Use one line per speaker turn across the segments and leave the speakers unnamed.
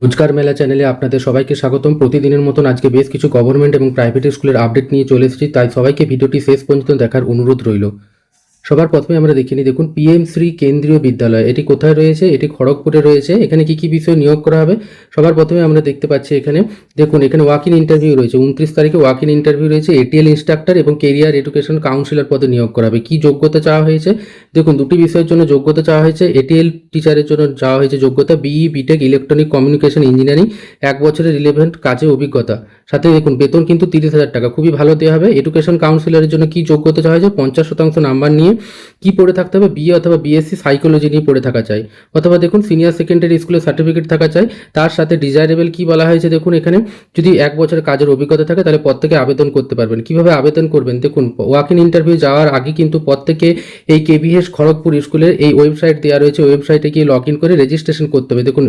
রোজগার মেলা চ্যানেলে আপনাদের সবাইকে স্বাগতম। প্রতিদিনের মতন আজকে বেশ কিছু গভর্নমেন্ট এবং প্রাইভেট স্কুলের আপডেট নিয়ে চলে এসেছি, তাই সবাইকে ভিডিওটি শেষ পর্যন্ত দেখার অনুরোধ রইল। সবার প্রথমে আমরা দেখে নিই। দেখুন, পিএম শ্রী কেন্দ্রীয় বিদ্যালয়, এটি কোথায় রয়েছে? এটি খড়গপুরে রয়েছে। এখানে কি কি বিষয় নিয়োগ করা হবে? সবার প্রথমে আমরা দেখতে পাচ্ছি এখানে, দেখুন এখানে ওয়াক ইন ইন্টারভিউ রয়েছে। 29 তারিখে ওয়াক ইন ইন্টারভিউ রয়েছে। এটিএল ইনস্ট্রাক্টর এবং কেরিয়ার এডুকেশন কাউন্সিলর পদে নিয়োগ করা হবে। কি যোগ্যতা চাওয়া হয়েছে? দেখুন, দুটি বিষয়ের জন্য যোগ্যতা চাওয়া হয়েছে। এটিএল টিচারের জন্য চাওয়া হয়েছে যোগ্যতা BE BTech electronic communication engineering, 1 বছরের রিলেভেন্ট কাজে অভিজ্ঞতা। সাথে দেখুন বেতন কিন্তু 30,000 টাকা, খুবই ভালো দেওয়া হবে। এডুকেশন কাউন্সিলরের জন্য কি যোগ্যতা চাওয়া হয়েছে? 50% নাম্বার নিয়ে কি পড়ে থাকতে হবে? বিএ অথবা বিএসসি সাইকোলজি নিয়ে পড়ে থাকা চাই, অথবা দেখুন সিনিয়র সেকেন্ডারি স্কুলের সার্টিফিকেট থাকা চাই। তার সাথে ডিজায়ারেবল কি বলা হয়েছে? দেখুন এখানে যদি 1 বছরের কাজের অভিজ্ঞতা থাকে তাহলে পদ থেকে আবেদন করতে পারবেন। কিভাবে আবেদন করবেন? দেখুন, ওয়াক ইন ইন্টারভিউ যাওয়ার আগে কিন্তু পদ থেকে এই কেভিএস খড়গপুর স্কুলের এই ওয়েবসাইট দেওয়া রয়েছে, ওয়েবসাইটে গিয়ে লগ ইন করে রেজিস্ট্রেশন করতে হবে। দেখুন,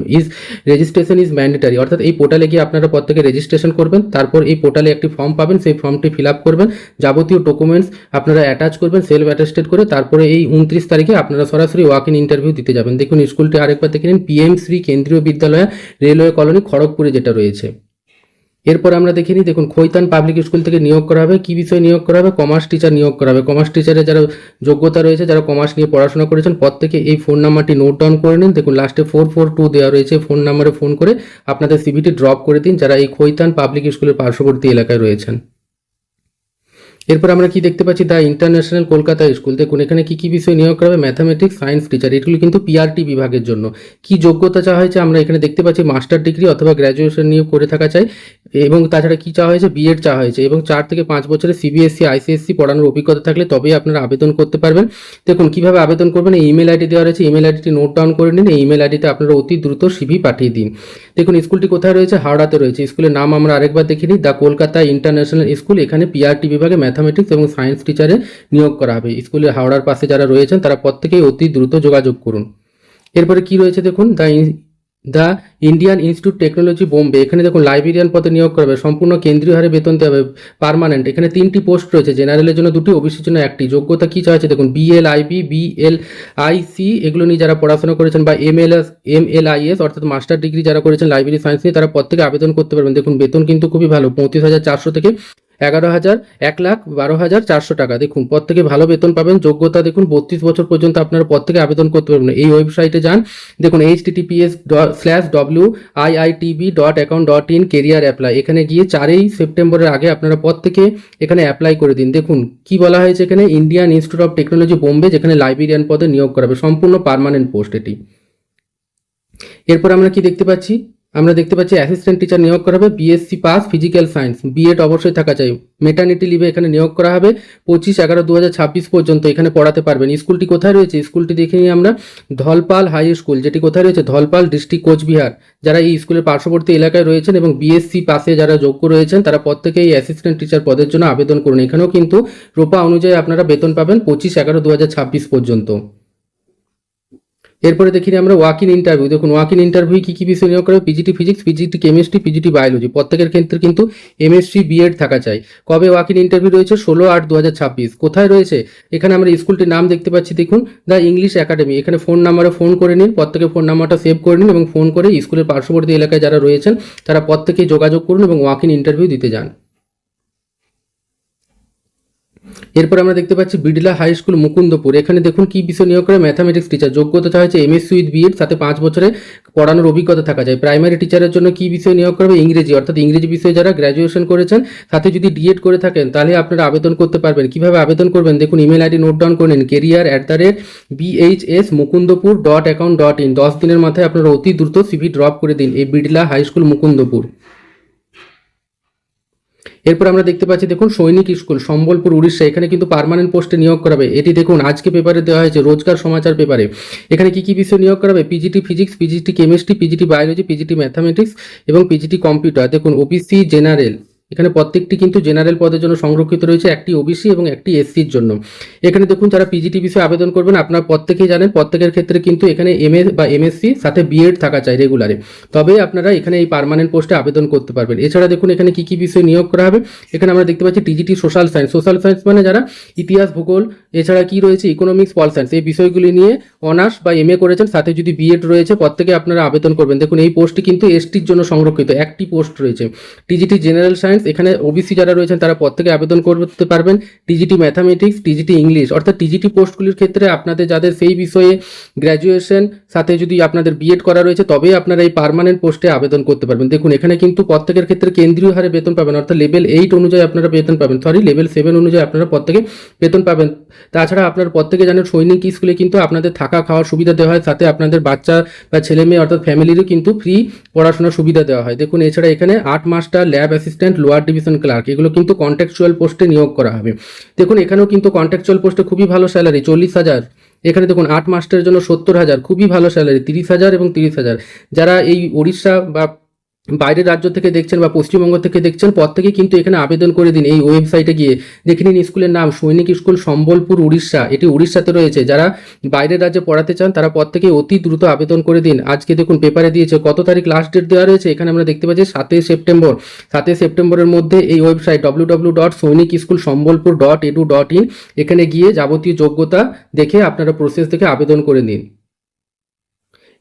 রেজিস্ট্রেশন ইজ ম্যান্ডেটারি, অর্থাৎ এই পোর্টালে গিয়ে আপনারা পদ থেকে রেজিস্ট্রেশন করবেন। তারপর এই পোর্টালে একটি ফর্ম পাবেন, সেই ফর্মটি ফিল আপ করবেন, যাবতীয় ডকুমেন্টস আপনারা অ্যাটাচ করবেন সেলফ অ্যাটেস্টেড করে। তারপরে এই 29 তারিখে আপনারা সরাসরি ওয়াক ইন ইন্টারভিউ দিতে যাবেন। দেখুন, স্কুলটি আরেকবার দেখে নিন, পিএম শ্রী কেন্দ্রীয় বিদ্যালয়, রেলওয়ে কলোনি, খড়গপুরে যেটা রয়েছে। এরপর আমরা দেখে নিই। দেখুন, খৈতান পাবলিক স্কুল থেকে নিয়োগ করা হবে। কি বিষয় নিয়োগ করা হবে? কমার্স টিচার নিয়োগ করা হবে। কমার্স টিচারের যারা যোগ্যতা রয়েছে, যারা কমার্স নিয়ে পড়াশোনা করেছেন, পদ থেকে এই ফোন নাম্বারটি নোট ডাউন করে নিন। দেখুন, লাস্টে 442 দেওয়া রয়েছে, ফোন নাম্বারে ফোন করে আপনাদের সিভিটি ড্রপ করে দিন, যারা এই খৈতান পাবলিক স্কুলের পার্শ্ববর্তী এলাকায় রয়েছেন। এরপর আমরা কি দেখতে পাচ্ছি? The international Kolkata school. দেখুন, এখানে কি কি বিষয় নিয়োগ করা হবে? Mathematics, science teacher. এগুলো কিন্তু পিআরটি বিভাগের জন্য। কি যোগ্যতা চাওয়া হয়েছে? আমরা এখানে দেখতে পাচ্ছি মাস্টার ডিগ্রি অথবা গ্র্যাজুয়েশন নিয়ে করে থাকা চাই, এবং তাছাড়া কি চাওয়া হয়েছে? বিএড চাওয়া হয়েছে, এবং 4 থেকে 5 বছরের সিবিএসসি আইসিএসসি পড়ানোর অভিজ্ঞতা থাকলে তবেই আপনারা আবেদন করতে পারবেন। দেখুন কিভাবে আবেদন করবেন। এই ইমেল আইডি দেওয়া রয়েছে, ইমেল আইডিটি নোট ডাউন করে নিন। এই ইমেল আইডিতে আপনারা অতি দ্রুত সিভি পাঠিয়ে দিন। দেখুন, স্কুলটি কোথায় রয়েছে? হাওড়াতে রয়েছে। স্কুলের নাম আমরা আরেকবার দেখে নিই, দ্য কলকাতা ইন্টারন্যাশনাল স্কুল। এখানে পিআরটি বিভাগে ম্যাথামেটিক্স এবং সায়েন্স টিচারে নিয়োগ করা হবে। স্কুলে হাওড়ার পাশে যারা রয়েছেন তারা প্রত্যেকেই অতি দ্রুত যোগাযোগ করুন। এরপরে কি রয়েছে? দেখুন, the Indian institute technology Bombay. এখানে দেখুন লাইব্রেরিয়ান পদে নিয়োগ করা হবে। সম্পূর্ণ কেন্দ্রীয় হারে বেতন দেওয়া হবে, পার্মানেন্ট। এখানে 3টি পোস্ট রয়েছে, জেনারেলের জন্য 2টি, ওবিসির জন্য 1টি। যোগ্যতা কি চাওয়া হয়েছে? দেখুন, বিএলআইবি, বিএলআইসি এগুলো নিয়ে যারা পড়াশোনা করেছেন, বা এমএলআইএস অর্থাৎ মাস্টার ডিগ্রি যারা করেছেন লাইব্রেরি সায়েন্স নিয়ে, তারা প্রত্যেকে আবেদন করতে পারবেন। দেখুন, বেতন কিন্তু খুবই ভালো, 35,400 থেকে 1,12,400 টাকা। দেখুন, পদ থেকে ভালো বেতন পাবেন। যোগ্যতা দেখুন 32 বছর পর্যন্ত আপনারা পদ থেকে আবেদন করতে পারবেন। এই ওয়েবসাইটে যান, দেখুন https://wiitb.account.in career apply। এখানে গিয়ে 4 সেপ্টেম্বরের আগে আপনারা পদ থেকে এখানে অ্যাপ্লাই করে দিন। দেখুন কি বলা হয়েছে এখানে, Indian institute of technology Bombay, যেখানে লাইব্রেরিয়ান পদে নিয়োগ করা হবে। সম্পূর্ণ পার্মানেন্ট পোস্ট এটি। এরপর আমরা কি দেখতে পাচ্ছি? আমরা দেখতে পাচ্ছি অ্যাসিস্ট্যান্ট টিচার নিয়োগ করা হবে, BSc pass, physical science, BEd অবশ্যই থাকা চাই। মেটার্নিটি লিভে এখানে নিয়োগ করা হবে 25/11/2026 পর্যন্ত এখানে পড়াতে পারবেন। স্কুলটি কোথায় রয়েছে? স্কুলটি দেখে নিই আমরা, ধলপাল হাই স্কুল, যেটি কোথায় রয়েছে? ধলপাল, ডিস্ট্রিক্ট কোচবিহার। যারা এই স্কুলের পার্শ্ববর্তী এলাকায় রয়েছেন এবং বিএসসি পাসে যারা যোগ্য রয়েছেন, তারা প্রত্যেকে এই অ্যাসিস্ট্যান্ট টিচার পদের জন্য আবেদন করুন। এখানেও কিন্তু রোপা অনুযায়ী আপনারা বেতন পাবেন 25/11/2026 পর্যন্ত। এরপরে দেখি আমরা ওয়াক ইন ইন্টারভিউ। দেখুন, ওয়াক ইন ইন্টারভিউ কি কি বিষয় নিয়োগ করবে? PGT physics, PGT chemistry, PGT biology. প্রত্যেকের ক্ষেত্রে কিন্তু এমএসসি বিএড থাকা চাই। কবে ওয়াক ইন ইন্টারভিউ রয়েছে? 16/8/2026। কোথায় রয়েছে? এখানে আমরা স্কুলটির নাম দেখতে পাচ্ছি, দেখুন দ্য ইংলিশ একাডেমি। এখানে ফোন নাম্বারে ফোন করে নিন, প্রত্যেকের ফোন নাম্বারটা সেভ করে নিন এবং ফোন করে স্কুলের পার্শ্ববর্তী এলাকায় যারা রয়েছেন তারা প্রত্যেকেই যোগাযোগ করুন এবং ওয়াক ইন ইন্টারভিউ দিতে যান। এরপর আমরা দেখতে পাচ্ছি বিড়লা হাই স্কুল, মুকুন্দপুর। এখানে দেখুন কি বিষয় নিয়োগ করে? Mathematics teacher. যোগ্যতা চাওয়া হয়েছে এমএসসি উইথ বিএড, সাথে 5 বছরে পড়ানোর অভিজ্ঞতা থাকা যায়। প্রাইমারি টিচারের জন্য কি বিষয় নিয়োগ করবে? ইংরেজি, অর্থাৎ ইংরেজি বিষয়ে যারা গ্র্যাজুয়েশন করেছেন, সাথে যদি ডিএড করে থাকেন তাহলে আপনারা আবেদন করতে পারবেন। কিভাবে আবেদন করবেন? দেখুন, ইমেল আইডি নোট ডাউন করে নিন, career@bhsmukundapur.account.in। 10 দিনের মাথায় আপনারা অতি দ্রুত সিভি ড্রপ করে দিন এই বিড়লা হাই স্কুল, মুকুন্দপুর। এরপর আমরা দেখতে পাচ্ছি, দেখুন সৈনিক স্কুল, সম্বলপুর, উড়িষ্যা। এখানে কিন্তু পার্মানেন্ট পোস্টে নিয়োগ করাবে। এটি দেখুন আজকে পেপারে দেওয়া হয়েছে, রোজগার সমাচার পেপারে। এখানে কি কি বিষয় নিয়োগ করাবে? PGT physics, PGT chemistry, PGT biology, PGT mathematics এবং পিজিটি কম্পিউটার। দেখুন ওবিসি জেনারেল, এখানে প্রত্যেকটি কিন্তু জেনারেল পদের জন্য সংরক্ষিত রয়েছে, একটি ওবিসি এবং একটি এসসির জন্য। এখানে দেখুন যারা পিজিটি বিষয়ে আবেদন করবেন, আপনারা প্রত্যেকেই জানেন প্রত্যেকের ক্ষেত্রে কিন্তু এখানে এমএ বা এমএসসি সাথে বিএড থাকা চাই রেগুলারে, তবে আপনারা এখানে এই পার্মানেন্ট পোস্টে আবেদন করতে পারবেন। এছাড়া দেখুন এখানে কি কি বিষয় নিয়োগ করা হবে। এখানে আমরা দেখতে পাচ্ছি TGT social science. Social science মানে যারা ইতিহাস, ভূগোল, এছাড়া কি রয়েছে ইকোনমিক্স পল সায়েন্স, এই বিষয়গুলি নিয়ে অনার্স বা এমএ করেছেন, সাথে যদি বিএড রয়েছে প্রত্যেকে আপনারা আবেদন করবেন। দেখুন এই পোস্টটি কিন্তু এসটির জন্য সংরক্ষিত, একটি পোস্ট রয়েছে। টিজিটি জেনারেল সায়েন্স, এখানে ওবিসি যারা রয়েছেন তারা প্রত্যেকে আবেদন করতে পারবেন। টিজিটি ম্যাথামেটিক্স, টিজিটি ইংলিশ, অর্থাৎ টিজিটি পোস্টগুলির ক্ষেত্রে আপনাদের যাদের সেই বিষয়ে গ্র্যাজুয়েশন সাথে যদি আপনাদের বিএড করা রয়েছে তবেই আপনারা এই পার্মানেন্ট পোস্টে আবেদন করতে পারবেন। দেখুন এখানে কিন্তু প্রত্যেকের ক্ষেত্রে কেন্দ্রীয় হারে বেতন পাবেন, অর্থাৎ লেভেল 8 অনুযায়ী আপনারা বেতন পাবেন, লেভেল 7 অনুযায়ী আপনারা প্রত্যেকে বেতন পাবেন। তাছাড়া আপনারা প্রত্যেকে জানেন সৈনিক স্কুলে কিন্তু আপনাদের থাকা খাওয়ার সুবিধা দেওয়া হয়, সাথে আপনাদের বাচ্চা বা ছেলে মেয়ে অর্থাৎ ফ্যামিলিরও কিন্তু ফ্রি পড়াশোনার সুবিধা দেওয়া হয়। দেখুন এছাড়া এখানে art master, lab assistant, lower division clerk, এগুলো কিন্তু কন্ট্রাকচুয়াল পোস্টে নিয়োগ করা হবে। দেখুন এখানেও কিন্তু কন্ট্রাকচুয়াল পোস্টে খুবই ভালো স্যালারি, 40,000। এখানে দেখুন আর্ট মাস্টারের জন্য 70,000, খুবই ভালো স্যালারি, 30,000 এবং 30,000। যারা এই উড়িষ্যা বা বাইরের রাজ্য থেকে দেখছেন বা পশ্চিমবঙ্গ থেকে দেখছেন প্রত্যেকে কিন্তু এখানে আবেদন করে দিন। এই ওয়েবসাইটে গিয়ে দেখে নিন স্কুলের নাম সৈনিক স্কুল সম্বলপুর উড়িষ্যা, এটি উড়িষ্যাতে রয়েছে। যারা বাইরের রাজ্যে পড়াতে চান তারা প্রত্যেকে অতি দ্রুত আবেদন করে দিন। আজকে দেখুন পেপারে দিয়েছে কত তারিখ লাস্ট ডেট দেওয়া রয়েছে, এখানে আমরা দেখতে পাচ্ছি 7 সেপ্টেম্বর। 7 সেপ্টেম্বরের মধ্যে এই ওয়েবসাইট www.soinikischoolsambolpur.edu.in, এখানে গিয়ে যাবতীয় যোগ্যতা দেখে আপনারা প্রসেস থেকে আবেদন করে নিন।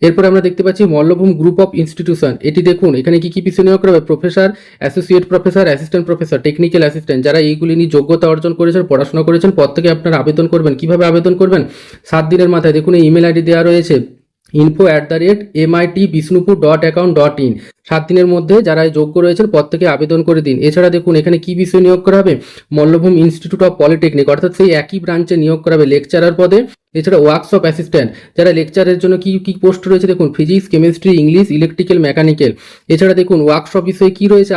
এরপর আমরা দেখতে পাচ্ছি মল্লভূম গ্রুপ অফ ইনস্টিটিউশন, এটি দেখুন এখানে কি কি বিষয় নিয়োগ করা হবে, professor, associate professor, assistant professor, technical assistant. যারা এইগুলি নিয়ে যোগ্যতা অর্জন করেছেন, পড়াশোনা করেছেন, প্রত্যেকে আপনারা আবেদন করবেন। কিভাবে আবেদন করবেন, 7 দিনের মাথায় দেখুন এই ইমেল আইডি দেওয়া রয়েছে info@mitbishnupur.account.in। 7 দিনের মধ্যে যারা যোগ্য রয়েছেন প্রত্যেকে আবেদন করে দিন। এছাড়া দেখুন এখানে কি বিষয় নিয়োগ করা হবে, মল্লভূম ইনস্টিটিউট অফ পলিটেকনিক, অর্থাৎ সেই একই ব্রাঞ্চে নিয়োগ করা হবে লেকচারার পদে। এছাড়া ওয়ার্কশপ অ্যাসিস্ট্যান্ট, যারা লেকচারের জন্য কি কি পোস্ট রয়েছে দেখুন, physics, chemistry, English, electrical, mechanical. এছাড়া দেখুন ওয়ার্কশপ বিষয়ে কি রয়েছে,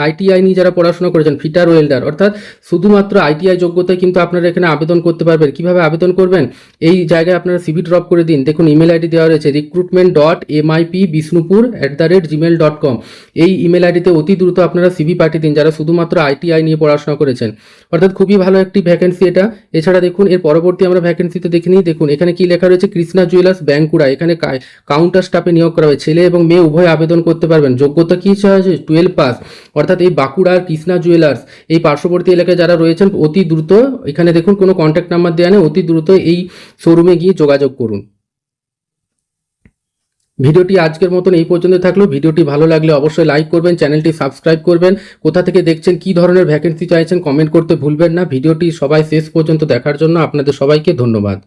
আইটিআই নিয়ে যারা পড়াশোনা করেছেন, ফিটার ওয়েল্ডার, অর্থাৎ শুধুমাত্র আইটিআই যোগ্যতায় কিন্তু আপনারা এখানে আবেদন করতে পারবেন। কিভাবে আবেদন করবেন, এই জায়গায় আপনারা সিভি ড্রপ করে দিন। দেখুন ইমেল আইডি দেওয়া রয়েছে recruitment.mipbishnupur@gmail.com। এই ইমেল আইডিতে অতি দ্রুত আপনারা সিভি পাঠিয়ে দিন যারা শুধুমাত্র আইটিআই নিয়ে পড়াশোনা করেছেন, অর্থাৎ খুবই ভালো একটি ভ্যাকেন্সি এটা। এছাড়া দেখুন এর পরবর্তী আমরা ভ্যাকেন্সিতে দেখে নিই। দেখুন এখানে কি লেখা রয়েছে, কৃষ্ণা জুয়েলার্স বাঁকুড়া, এখানে কাউন্টার স্টাফে নিয়োগ করা হবে। ছেলে এবং মেয়ে উভয় আবেদন করতে পারবেন। যোগ্যতা কি চাইছে, 12 পাস। অর্থাৎ এই বাঁকুড়ার কৃষ্ণা জুয়েলার্স এই পার্শ্ববর্তী এলাকায় যারা রয়েছেন অতি দ্রুত, এখানে দেখুন কোনো কন্ট্যাক্ট নাম্বার দেওয়া নেই, অতি দ্রুত এই শোরুমে গিয়ে যোগাযোগ করুন। ভিডিওটি আজকের মতন এই পর্যন্ত থাকলো। ভিডিওটি ভালো লাগলে অবশ্যই লাইক করবেন, চ্যানেলটি সাবস্ক্রাইব করবেন। কোথা থেকে দেখছেন, কি ধরনের ভ্যাকেন্সি চাইছেন কমেন্ট করতে ভুলবেন না। ভিডিওটি সবাই শেষ পর্যন্ত দেখার জন্য আপনাদের সবাইকে ধন্যবাদ।